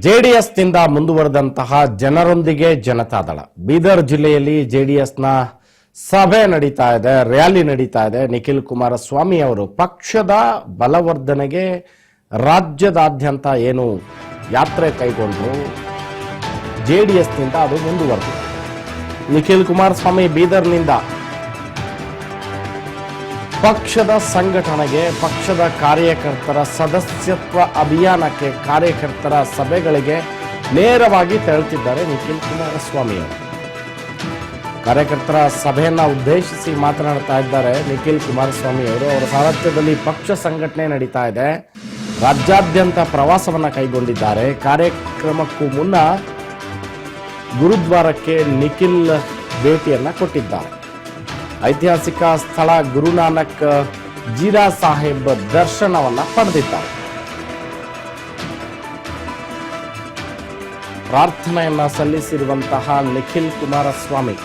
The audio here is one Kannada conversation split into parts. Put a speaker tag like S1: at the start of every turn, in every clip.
S1: ಜೆಡಿಎಸ್ನಿಂದ ಮುಂದುವರೆದಂತಹ ಜನರೊಂದಿಗೆ ಜನತಾದಳ. ಬೀದರ್ ಜಿಲ್ಲೆಯಲ್ಲಿ ಜೆಡಿಎಸ್ನ ಸಭೆ ನಡೀತಾ ಇದೆ, ರ್ಯಾಲಿ ನಡೀತಾ ಇದೆ. ನಿಖಿಲ್ ಕುಮಾರಸ್ವಾಮಿ ಅವರು ಪಕ್ಷದ ಬಲವರ್ಧನೆಗೆ ರಾಜ್ಯದಾದ್ಯಂತ ಏನು ಯಾತ್ರೆ ಕೈಗೊಂಡ್ರು, ಜೆಡಿಎಸ್ನಿಂದ ಅದು ಮುಂದುವರೆದಿದೆ. ನಿಖಿಲ್ ಕುಮಾರಸ್ವಾಮಿ ಬೀದರ್ನಿಂದ ಪಕ್ಷದ ಸಂಘಟನೆಗೆ, ಪಕ್ಷದ ಕಾರ್ಯಕರ್ತರ ಸದಸ್ಯತ್ವ ಅಭಿಯಾನಕ್ಕೆ, ಕಾರ್ಯಕರ್ತರ ಸಭೆಗಳಿಗೆ ನೇರವಾಗಿ ತೆರಳುತ್ತಿದ್ದಾರೆ ನಿಖಿಲ್ ಕುಮಾರಸ್ವಾಮಿ ಅವರು. ಕಾರ್ಯಕರ್ತರ ಸಭೆಯನ್ನ ಉದ್ದೇಶಿಸಿ ಮಾತನಾಡ್ತಾ ಇದ್ದಾರೆ ನಿಖಿಲ್ ಕುಮಾರಸ್ವಾಮಿ ಅವರು. ಅವರ ಸಾರಥ್ಯದಲ್ಲಿ ಪಕ್ಷ ಸಂಘಟನೆ ನಡೀತಾ ಇದೆ. ರಾಜ್ಯಾದ್ಯಂತ ಪ್ರವಾಸವನ್ನ ಕೈಗೊಂಡಿದ್ದಾರೆ. ಕಾರ್ಯಕ್ರಮಕ್ಕೂ ಮುನ್ನ ಗುರುದ್ವಾರಕ್ಕೆ ನಿಖಿಲ್ ಭೇಟಿಯನ್ನ ಕೊಟ್ಟಿದ್ದಾರೆ. ಐತಿಹಾಸಿಕ ಸ್ಥಳ ಗುರುನಾನಕ್ ಜೀರಾ ಸಾಹೇಬ್ ದರ್ಶನವನ್ನ ಪಡೆದಿದ್ದಾರೆ. ಪ್ರಾರ್ಥನೆಯನ್ನ ಸಲ್ಲಿಸಿರುವಂತಹ ನಿಖಿಲ್ ಕುಮಾರಸ್ವಾಮಿ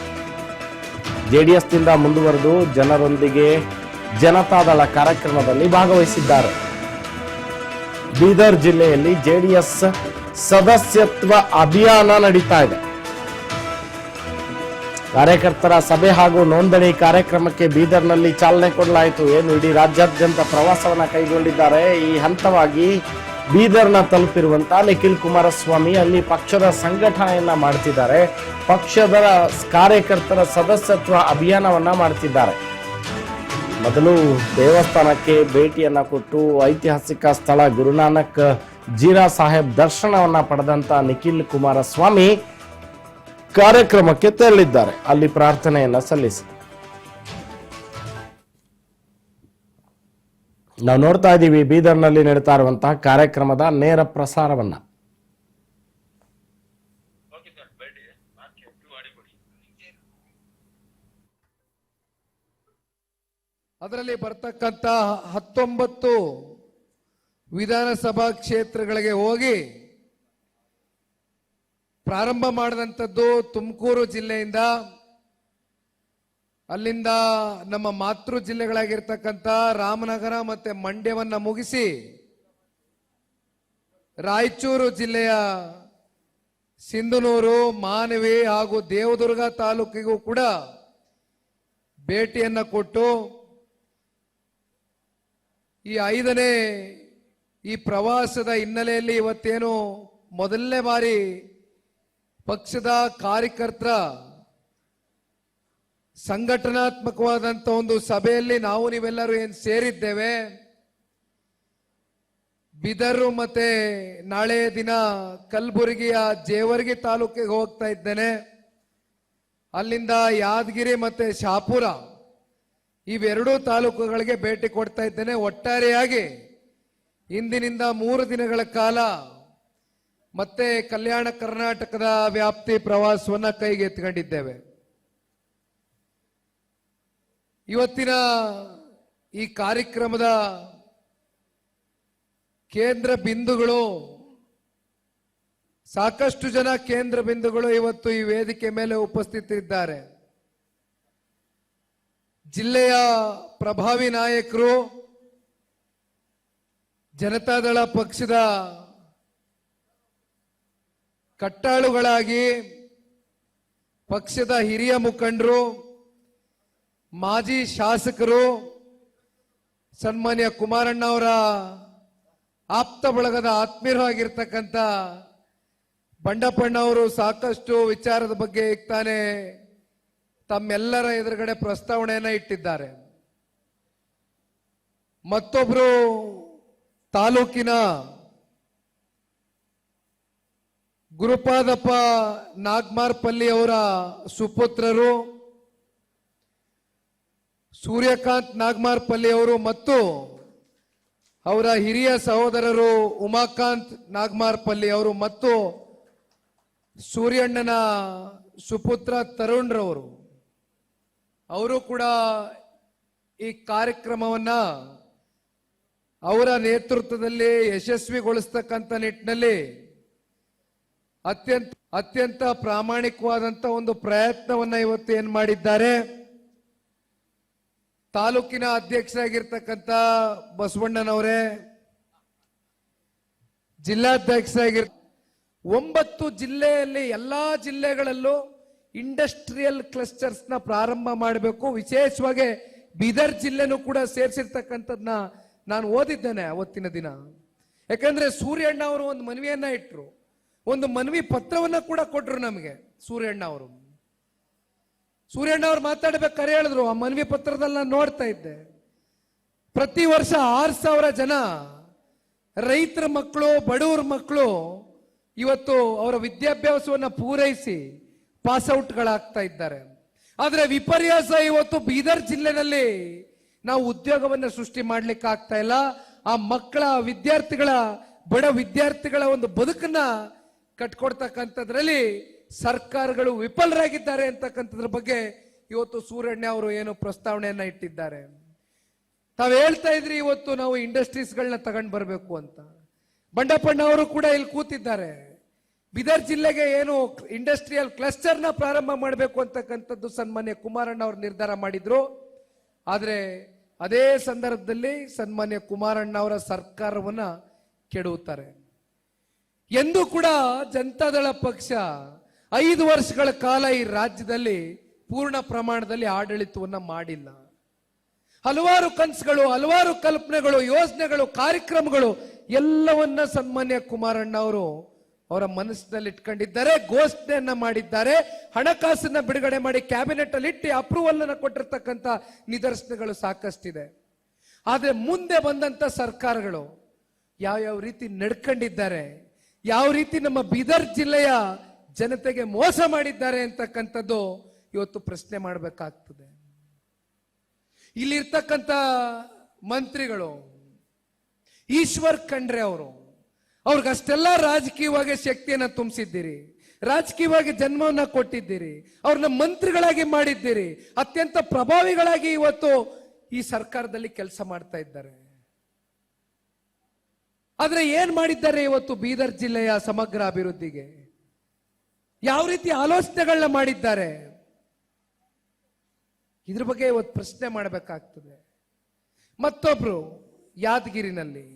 S1: ಜೆಡಿಎಸ್ನಿಂದ ಮುಂದುವರೆದು ಜನರೊಂದಿಗೆ ಜನತಾದಳ ಕಾರ್ಯಕ್ರಮದಲ್ಲಿ ಭಾಗವಹಿಸಿದ್ದಾರೆ. ಬೀದರ್ ಜಿಲ್ಲೆಯಲ್ಲಿ ಜೆಡಿಎಸ್ ಸದಸ್ಯತ್ವ ಅಭಿಯಾನ ನಡೀತಾ ಇದೆ. ಕಾರ್ಯಕರ್ತರ ಸಭೆ ಹಾಗೂ ನೋಂದಣಿ ಕಾರ್ಯಕ್ರಮಕ್ಕೆ ಬೀದರ್ನಲ್ಲಿ ಚಾಲನೆ ಕೊಡಲಾಯಿತು. ಏನು ಇಡೀ ರಾಜ್ಯಾದ್ಯಂತ ಪ್ರವಾಸವನ್ನ ಕೈಗೊಂಡಿದ್ದಾರೆ. ಈ ಹಂತವಾಗಿ ಬೀದರ್ನ ತಲುಪಿರುವಂತಹ ನಿಖಿಲ್ ಕುಮಾರಸ್ವಾಮಿ ಅಲ್ಲಿ ಪಕ್ಷದ ಸಂಘಟನೆಯನ್ನ ಮಾಡ್ತಿದ್ದಾರೆ. ಪಕ್ಷದ ಕಾರ್ಯಕರ್ತರ ಸದಸ್ಯತ್ವ ಅಭಿಯಾನವನ್ನ ಮಾಡ್ತಿದ್ದಾರೆ. ಮೊದಲು ದೇವಸ್ಥಾನಕ್ಕೆ ಭೇಟಿಯನ್ನ ಕೊಟ್ಟು ಐತಿಹಾಸಿಕ ಸ್ಥಳ ಗುರುನಾನಕ್ ಜೀರಾ ಸಾಹೇಬ್ ದರ್ಶನವನ್ನ ಪಡೆದಂತ ನಿಖಿಲ್ ಕುಮಾರಸ್ವಾಮಿ ಕಾರ್ಯಕ್ರಮಕ್ಕೆ ತೆರಳಿದ್ದಾರೆ. ಅಲ್ಲಿ ಪ್ರಾರ್ಥನೆಯನ್ನ ಸಲ್ಲಿಸಿ ನಾವು ನೋಡ್ತಾ ಇದ್ದೀವಿ ಬೀದರ್ನಲ್ಲಿ ನಡೀತಾ ಇರುವಂತಹ ಕಾರ್ಯಕ್ರಮದ ನೇರ ಪ್ರಸಾರವನ್ನ.
S2: ಅದರಲ್ಲಿ ಬರ್ತಕ್ಕಂಥ 19 ವಿಧಾನಸಭಾ ಕ್ಷೇತ್ರಗಳಿಗೆ ಹೋಗಿ ಪ್ರಾರಂಭ ಮಾಡಿದಂಥದ್ದು ತುಮಕೂರು ಜಿಲ್ಲೆಯಿಂದ. ಅಲ್ಲಿಂದ ನಮ್ಮ ಮಾತೃ ಜಿಲ್ಲೆಗಳಾಗಿರ್ತಕ್ಕಂಥ ರಾಮನಗರ ಮತ್ತೆ ಮಂಡ್ಯವನ್ನ ಮುಗಿಸಿ ರಾಯಚೂರು ಜಿಲ್ಲೆಯ ಸಿಂಧನೂರು, ಮಾನವಿ ಹಾಗೂ ದೇವದುರ್ಗ ತಾಲೂಕಿಗೂ ಕೂಡ ಭೇಟಿಯನ್ನ ಕೊಟ್ಟು ಈ 5ನೇ ಈ ಪ್ರವಾಸದ ಹಿನ್ನೆಲೆಯಲ್ಲಿ ಇವತ್ತೇನು ಮೊದಲನೇ ಬಾರಿ ಪಕ್ಷದ ಕಾರ್ಯಕರ್ತರ ಸಂಘಟನಾತ್ಮಕವಾದಂಥ ಒಂದು ಸಭೆಯಲ್ಲಿ ನಾವು ನೀವೆಲ್ಲರೂ ಏನು ಸೇರಿದ್ದೇವೆ. ಬಿದರು ಮತ್ತೆ ನಾಳೆ ದಿನ ಕಲಬುರಗಿಯ ಜೇವರ್ಗಿ ತಾಲೂಕಿಗೆ ಹೋಗ್ತಾ ಇದ್ದೇನೆ. ಅಲ್ಲಿಂದ ಯಾದಗಿರಿ ಮತ್ತೆ ಶಾಪುರ ಇವೆರಡೂ ತಾಲೂಕುಗಳಿಗೆ ಭೇಟಿ ಕೊಡ್ತಾ ಇದ್ದೇನೆ. ಒಟ್ಟಾರೆಯಾಗಿ ಇಂದಿನಿಂದ 3 ದಿನಗಳ ಕಾಲ ಮತ್ತೆ ಕಲ್ಯಾಣ ಕರ್ನಾಟಕದ ವ್ಯಾಪ್ತಿ ಪ್ರವಾಸವನ್ನ ಕೈಗೆತ್ತಿಕೊಂಡಿದ್ದೇವೆ. ಇವತ್ತಿನ ಈ ಕಾರ್ಯಕ್ರಮದ ಕೇಂದ್ರ ಬಿಂದುಗಳು, ಸಾಕಷ್ಟು ಜನ ಕೇಂದ್ರ ಬಿಂದುಗಳು ಇವತ್ತು ಈ ವೇದಿಕೆ ಮೇಲೆ ಉಪಸ್ಥಿತರಿದ್ದಾರೆ. ಜಿಲ್ಲೆಯ ಪ್ರಭಾವಿ ನಾಯಕರು, ಜನತಾದಳ ಪಕ್ಷದ ಕಟ್ಟಾಳುಗಳಾಗಿ ಪಕ್ಷದ ಹಿರಿಯ ಮುಖಂಡರು, ಮಾಜಿ ಶಾಸಕರು, ಸನ್ಮಾನ್ಯ ಕುಮಾರಣ್ಣ ಅವರ ಆಪ್ತ ಬಳಗದ ಆತ್ಮೀಯರು ಆಗಿರ್ತಕ್ಕಂಥ ಬಂಡಪ್ಪಣ್ಣ ಅವರು ಸಾಕಷ್ಟು ವಿಚಾರದ ಬಗ್ಗೆ ಈಗ ತಾನೇ ತಮ್ಮೆಲ್ಲರ ಎದುರುಗಡೆ ಪ್ರಸ್ತಾವನೆಯನ್ನ ಇಟ್ಟಿದ್ದಾರೆ. ಮತ್ತೊಬ್ರು ತಾಲೂಕಿನ ಗುರುಪಾದಪ್ಪ ನಾಗಮಾರ್ಪಲ್ಲಿ ಅವರ ಸುಪುತ್ರರು ಸೂರ್ಯಕಾಂತ್ ನಾಗಮಾರ್ಪಲ್ಲಿ ಅವರು ಮತ್ತು ಅವರ ಹಿರಿಯ ಸಹೋದರರು ಉಮಾಕಾಂತ್ ನಾಗಮಾರ್ಪಲ್ಲಿ ಅವರು ಮತ್ತು ಸೂರ್ಯಣ್ಣನ ಸುಪುತ್ರ ತರುಣ್ ರವರು ಅವರು ಕೂಡ ಈ ಕಾರ್ಯಕ್ರಮವನ್ನ ಅವರ ನೇತೃತ್ವದಲ್ಲಿ ಯಶಸ್ವಿಗೊಳಿಸ್ತಕ್ಕಂಥ ನಿಟ್ಟಿನಲ್ಲಿ ಅತ್ಯಂತ ಪ್ರಾಮಾಣಿಕವಾದಂತ ಒಂದು ಪ್ರಯತ್ನವನ್ನ ಇವತ್ತು ಏನ್ ಮಾಡಿದ್ದಾರೆ. ತಾಲೂಕಿನ ಅಧ್ಯಕ್ಷರಾಗಿರ್ತಕ್ಕಂಥ ಬಸವಣ್ಣನವರೇ, ಜಿಲ್ಲಾಧ್ಯಕ್ಷರಾಗಿರ್ 9 ಜಿಲ್ಲೆಯಲ್ಲಿ ಎಲ್ಲಾ ಜಿಲ್ಲೆಗಳಲ್ಲೂ ಇಂಡಸ್ಟ್ರಿಯಲ್ ಕ್ಲಸ್ಟರ್ಸ್ನ ಪ್ರಾರಂಭ ಮಾಡಬೇಕು. ವಿಶೇಷವಾಗಿ ಬೀದರ್ ಜಿಲ್ಲೆನೂ ಕೂಡ ಸೇರಿಸಿರ್ತಕ್ಕಂಥದ್ನ ನಾನು ಓದಿದ್ದೇನೆ ಅವತ್ತಿನ ದಿನ. ಯಾಕಂದ್ರೆ ಸೂರ್ಯಣ್ಣ ಅವರು ಒಂದು ಮನವಿಯನ್ನ ಇಟ್ರು, ಒಂದು ಮನವಿ ಪತ್ರವನ್ನ ಕೂಡ ಕೊಟ್ರು ನಮಗೆ. ಸೂರ್ಯಣ್ಣ ಅವರು ಮಾತಾಡಬೇಕಾರೆ ಹೇಳಿದ್ರು, ಆ ಮನವಿ ಪತ್ರದಲ್ಲಿ ನಾನು ನೋಡ್ತಾ ಇದ್ದೆ, ಪ್ರತಿ ವರ್ಷ 6,000 ಜನ ರೈತರ ಮಕ್ಕಳು, ಬಡವರ ಮಕ್ಕಳು ಇವತ್ತು ಅವರ ವಿದ್ಯಾಭ್ಯಾಸವನ್ನ ಪೂರೈಸಿ ಪಾಸ್ಔಟ್ಗಳಾಗ್ತಾ ಇದ್ದಾರೆ. ಆದ್ರೆ ವಿಪರ್ಯಾಸ, ಇವತ್ತು ಬೀದರ್ ಜಿಲ್ಲೆನಲ್ಲಿ ನಾವು ಉದ್ಯೋಗವನ್ನ ಸೃಷ್ಟಿ ಮಾಡ್ಲಿಕ್ಕೆ ಆಗ್ತಾ ಇಲ್ಲ. ಆ ಮಕ್ಕಳ, ವಿದ್ಯಾರ್ಥಿಗಳ, ಬಡ ವಿದ್ಯಾರ್ಥಿಗಳ ಒಂದು ಬದುಕನ್ನ ಕಟ್ಕೊಡ್ತಕ್ಕಂಥದ್ರಲ್ಲಿ ಸರ್ಕಾರಗಳು ವಿಫಲರಾಗಿದ್ದಾರೆ ಅಂತಕ್ಕಂಥದ್ರ ಬಗ್ಗೆ ಇವತ್ತು ಸೂರ್ಯಣ್ಣ ಅವರು ಏನು ಪ್ರಸ್ತಾವನೆಯನ್ನ ಇಟ್ಟಿದ್ದಾರೆ. ತಾವ್ ಹೇಳ್ತಾ ಇದ್ರಿ ಇವತ್ತು ನಾವು ಇಂಡಸ್ಟ್ರೀಸ್ಗಳನ್ನ ತಗೊಂಡ್ ಬರಬೇಕು ಅಂತ. ಬಂಡಪ್ಪಣ್ಣ ಅವರು ಕೂಡ ಇಲ್ಲಿ ಕೂತಿದ್ದಾರೆ. ಬೀದರ್ ಜಿಲ್ಲೆಗೆ ಏನು ಇಂಡಸ್ಟ್ರಿಯಲ್ ಕ್ಲಸ್ಟರ್ನ ಪ್ರಾರಂಭ ಮಾಡಬೇಕು ಅಂತಕ್ಕಂಥದ್ದು ಸನ್ಮಾನ್ಯ ಕುಮಾರಣ್ಣ ಅವರು ನಿರ್ಧಾರ ಮಾಡಿದ್ರು. ಆದ್ರೆ ಅದೇ ಸಂದರ್ಭದಲ್ಲಿ ಸನ್ಮಾನ್ಯ ಕುಮಾರಣ್ಣ ಅವರ ಸರ್ಕಾರವನ್ನ ಕೆಡವುತ್ತಾರೆ. ಎಂದೂ ಕೂಡ ಜನತಾದಳ ಪಕ್ಷ 5 ವರ್ಷಗಳ ಕಾಲ ಈ ರಾಜ್ಯದಲ್ಲಿ ಪೂರ್ಣ ಪ್ರಮಾಣದಲ್ಲಿ ಆಡಳಿತವನ್ನ ಮಾಡಿಲ್ಲ. ಹಲವಾರು ಕನಸುಗಳು, ಹಲವಾರು ಕಲ್ಪನೆಗಳು, ಯೋಜನೆಗಳು, ಕಾರ್ಯಕ್ರಮಗಳು ಎಲ್ಲವನ್ನ ಸನ್ಮಾನ್ಯ ಕುಮಾರಣ್ಣ ಅವರು ಅವರ ಮನಸ್ಸಿನಲ್ಲಿ ಇಟ್ಕೊಂಡಿದ್ದಾರೆ, ಘೋಷಣೆಯನ್ನ ಮಾಡಿದ್ದಾರೆ, ಹಣಕಾಸನ್ನ ಬಿಡುಗಡೆ ಮಾಡಿ ಕ್ಯಾಬಿನೆಟ್ ಅಲ್ಲಿ ಇಟ್ಟು ಅಪ್ರೂವಲ್ ಅನ್ನ ಕೊಟ್ಟಿರ್ತಕ್ಕಂಥ ನಿದರ್ಶನಗಳು ಸಾಕಷ್ಟಿದೆ. ಆದ್ರೆ ಮುಂದೆ ಬಂದಂತ ಸರ್ಕಾರಗಳು ಯಾವ ರೀತಿ ನಡ್ಕೊಂಡಿದ್ದಾರೆ, ಯಾವ ರೀತಿ ನಮ್ಮ ಬೀದರ್ ಜಿಲ್ಲೆಯ ಜನತೆಗೆ ಮೋಸ ಮಾಡಿದ್ದಾರೆ ಅಂತಕ್ಕಂಥದ್ದು ಇವತ್ತು ಪ್ರಶ್ನೆ ಮಾಡಬೇಕಾಗ್ತದೆ. ಇಲ್ಲಿರ್ತಕ್ಕಂಥ ಮಂತ್ರಿಗಳು ಈಶ್ವರ್ ಖಂಡ್ರೆ ಅವರು, ಅವ್ರಿಗಷ್ಟೆಲ್ಲ ರಾಜಕೀಯವಾಗಿ ಶಕ್ತಿಯನ್ನ ತುಂಬಿಸಿದ್ದೀರಿ, ರಾಜಕೀಯವಾಗಿ ಜನ್ಮವನ್ನ ಕೊಟ್ಟಿದ್ದೀರಿ, ಅವ್ರನ್ನ ಮಂತ್ರಿಗಳಾಗಿ ಮಾಡಿದ್ದೀರಿ, ಅತ್ಯಂತ ಪ್ರಭಾವಿಗಳಾಗಿ ಇವತ್ತು ಈ ಸರ್ಕಾರದಲ್ಲಿ ಕೆಲಸ ಮಾಡ್ತಾ ಇದ್ದಾರೆ. ಆದ್ರೆ ಏನ್ ಮಾಡಿದ್ದಾರೆ ಇವತ್ತು ಬೀದರ್ ಜಿಲ್ಲೆಯ ಸಮಗ್ರ ಅಭಿವೃದ್ಧಿಗೆ? ಯಾವ ರೀತಿ ಆಲೋಚನೆಗಳನ್ನ ಮಾಡಿದ್ದಾರೆ? ಇದ್ರ ಬಗ್ಗೆ ಇವತ್ತು ಪ್ರಶ್ನೆ ಮಾಡಬೇಕಾಗ್ತದೆ. ಮತ್ತೊಬ್ರು ಯಾದಗಿರಿನಲ್ಲಿ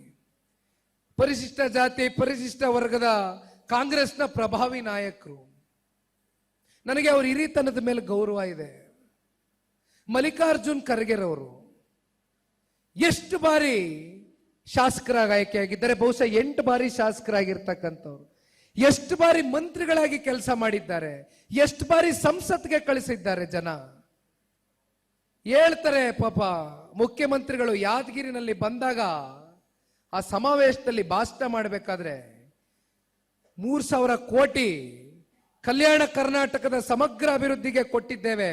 S2: ಪರಿಶಿಷ್ಟ ಜಾತಿ, ಪರಿಶಿಷ್ಟ ವರ್ಗದ ಕಾಂಗ್ರೆಸ್ನ ಪ್ರಭಾವಿ ನಾಯಕರು. ನನಗೆ ಅವ್ರ ಹಿರಿತನದ ಮೇಲೆ ಗೌರವ ಇದೆ. ಮಲ್ಲಿಕಾರ್ಜುನ್ ಖರ್ಗೆರವರು ಎಷ್ಟು ಬಾರಿ ಶಾಸಕರಾಗಿ ಆಯ್ಕೆಯಾಗಿದ್ದಾರೆ? ಬಹುಶಃ 8 ಬಾರಿ ಶಾಸಕರಾಗಿರ್ತಕ್ಕಂಥವ್ರು. ಎಷ್ಟು ಬಾರಿ ಮಂತ್ರಿಗಳಾಗಿ ಕೆಲಸ ಮಾಡಿದ್ದಾರೆ, ಎಷ್ಟು ಬಾರಿ ಸಂಸತ್ಗೆ ಕಳಿಸಿದ್ದಾರೆ. ಜನ ಹೇಳ್ತಾರೆ, ಪಾಪ ಮುಖ್ಯಮಂತ್ರಿಗಳು ಯಾದಗಿರಿನಲ್ಲಿ ಬಂದಾಗ ಆ ಸಮಾವೇಶದಲ್ಲಿ ಭಾಷಣ ಮಾಡಬೇಕಾದ್ರೆ 3,000 ಕೋಟಿ ಕಲ್ಯಾಣ ಕರ್ನಾಟಕದ ಸಮಗ್ರ ಅಭಿವೃದ್ಧಿಗೆ ಕೊಟ್ಟಿದ್ದೇವೆ,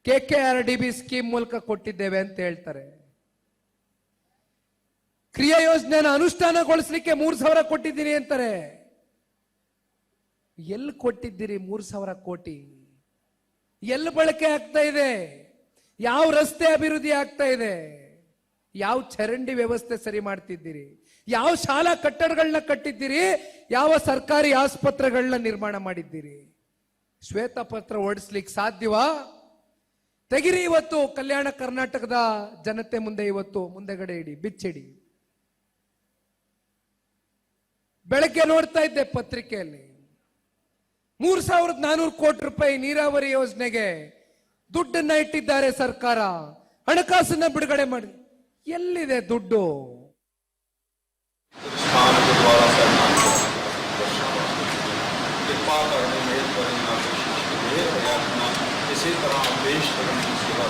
S2: KKRDB ಸ್ಕೀಮ್ ಮೂಲಕ ಕೊಟ್ಟಿದ್ದೇವೆ ಅಂತ ಹೇಳ್ತಾರೆ. ಕ್ರಿಯಾ ಯೋಜನೆನ ಅನುಷ್ಠಾನಗೊಳಿಸಲಿಕ್ಕೆ 3,000 ಕೊಟ್ಟಿದ್ದೀನಿ ಅಂತಾರೆ. ಎಲ್ಲಿ ಕೊಟ್ಟಿದ್ದೀರಿ 3,000 ಕೋಟಿ? ಎಲ್ಲಿ ಬಳಕೆ ಆಗ್ತಾ ಇದೆ? ಯಾವ ರಸ್ತೆ ಅಭಿವೃದ್ಧಿ ಆಗ್ತಾ ಇದೆ? ಯಾವ ಚರಂಡಿ ವ್ಯವಸ್ಥೆ ಸರಿ ಮಾಡ್ತಿದ್ದೀರಿ? ಯಾವ ಶಾಲಾ ಕಟ್ಟಡಗಳನ್ನ ಕಟ್ಟಿದ್ದೀರಿ? ಯಾವ ಸರ್ಕಾರಿ ಆಸ್ಪತ್ರೆಗಳನ್ನ ನಿರ್ಮಾಣ ಮಾಡಿದ್ದೀರಿ? ಶ್ವೇತಪತ್ರ ಹೊರಡಿಸ್ಲಿಕ್ಕೆ ಸಾಧ್ಯವಾ? ತೆಗಿರಿ ಇವತ್ತು ಕಲ್ಯಾಣ ಕರ್ನಾಟಕದ ಜನತೆ ಮುಂದೆ, ಇವತ್ತು ಮುಂದೆಗಡೆ ಇಡಿ, ಬಿಚ್ಚಿಡಿ. ಬೆಳಗ್ಗೆ ನೋಡ್ತಾ ಇದ್ದೆ ಪತ್ರಿಕೆಯಲ್ಲಿ 3,400 ಕೋಟಿ ರೂಪಾಯಿ ನೀರಾವರಿ ಯೋಜನೆಗೆ ದುಡ್ಡನ್ನ ಇಟ್ಟಿದ್ದಾರೆ ಸರ್ಕಾರ, ಹಣಕಾಸನ್ನ ಬಿಡುಗಡೆ ಮಾಡಿ. ಎಲ್ಲಿದೆ ದುಡ್ಡು?
S3: इसी तरह पेश करने की सेवा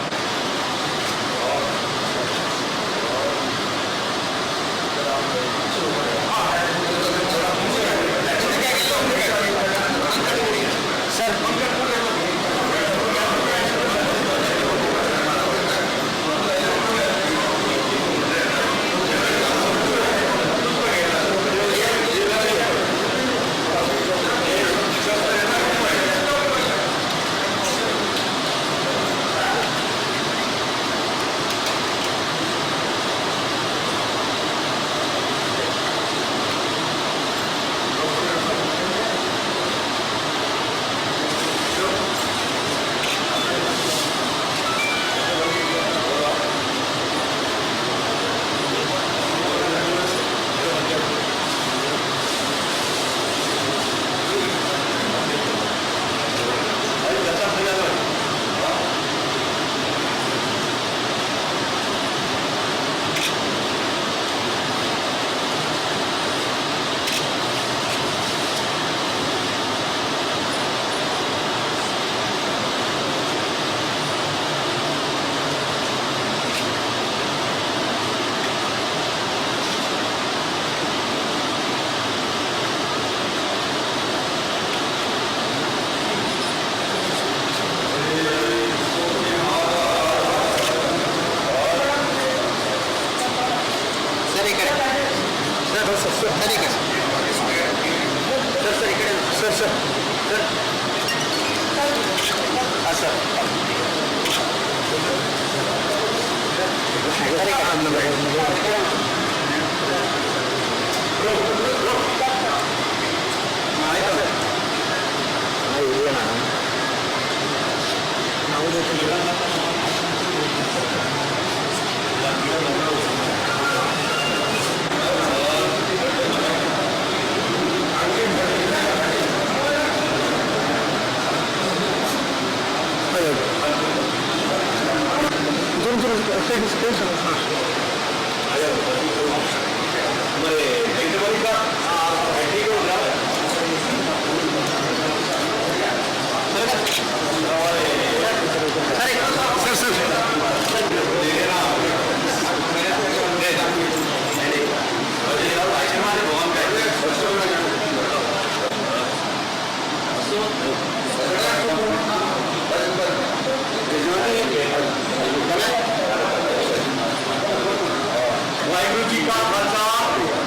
S3: वाहिगुरु जी का खालसा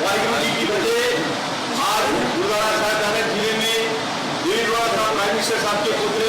S3: वाहिगुरु जी की फतेह। आज गुरुद्वारा साहिब जिले में वीरवाड़ा साहब प्राइम मिनिस्टर साहब के पुत्र